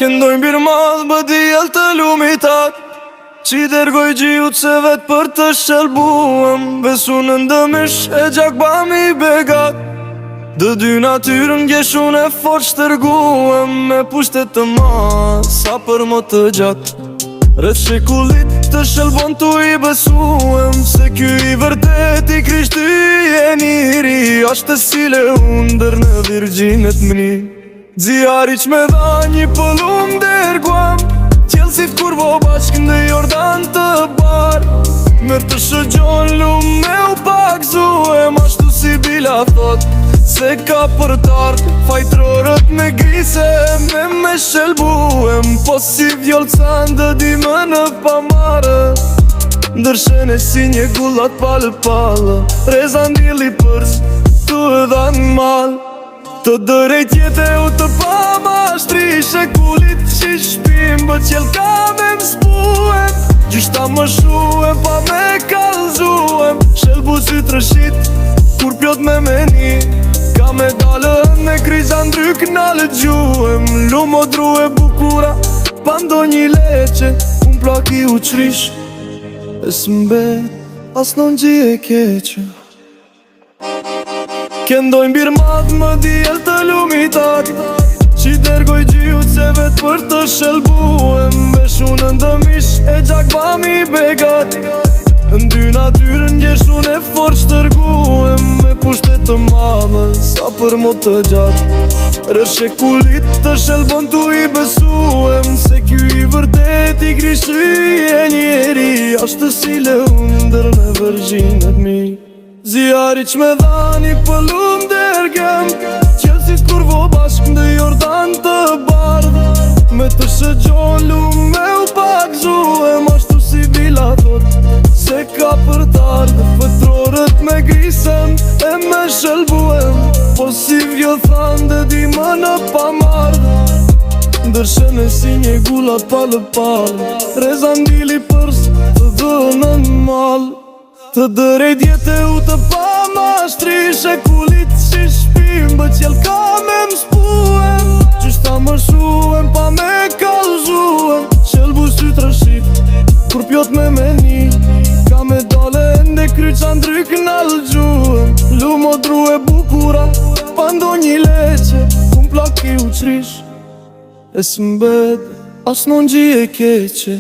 Këndojnë birë madhë bë djel të lumitar, që i dergoj gjiut se vetë për të shelbuem. Besu në ndëmish e gjak bami begat, dë dy natyrën gjeshun e fort shtërguem. Me pushtet të ma sa për më të gjatë, rreth shekullit të shelbon tu i besuem. Se kjo i vërtet i Krishti e njëri, ashtë të sile under në virgjinet mri. Zjarri që me dha një pëllum derguam, qelësit kur vo bashk në Jordan të bar. Mërë të shëgjon lumë me u pakzuem, ashtu si bila thot se ka për t'ardh. Fajtrorët me grise me shelbuem, po si vjollë candë di më në pamare. Ndërshene si një gullat palë, reza ndili përs të edhan mal. Të dërejt jetë u të pa ma shtri shekullit, që shpim bë qel ka me mspuem. Gjishta më shuem pa me kalzuem, shelbu sy të rëshit kur pjot me meni. Ka me dalën e kriza ndryk në lëgjuem, lumo dru e bukura pa ndo një leqe. Unë plaki u qrish e s'mbet as në në gjie keqe. Këndojnë birë madhë më djel të lumitar, që i dergoj gjiut se vetë për të shelbuem. Beshu në ndëmish e gjak bami begat, në dy natyrën gjeshun e fort shtërguem. Me pushtet të madhe sa për më të gjatë, rreth shekullit të shelbon tu i besuem. Se kjo i vërtet i Krishti e njeri, ashtë të sile under në virgjinet mi. Zjarri që me dha një pëllum dergem, qelësit kur vo bashk në Jordan të bardh. Me të shëgjon lumë me u pakzuem, ashtu si bila thot se ka për t'ardh. Fëtrorët me grisem e me shelbuem, po si vjo thande di më në pamardh. Ndërshene si një gullat palë, reza ndili përs të dhënën mal. Të dërejt jetë u të pa ma shtri shekullit, që shpim bë qel ka me mspuem. Gjishta më shuem pa me kalzuem, shelbu sy të rëshit kur pjot me meni. Ka me dale ende kryqa ndryk në lëgjuem, lumo dru e bukura pa ndo një leqe. Unë plaki u qrish e s'mbet as në në gjie keqe.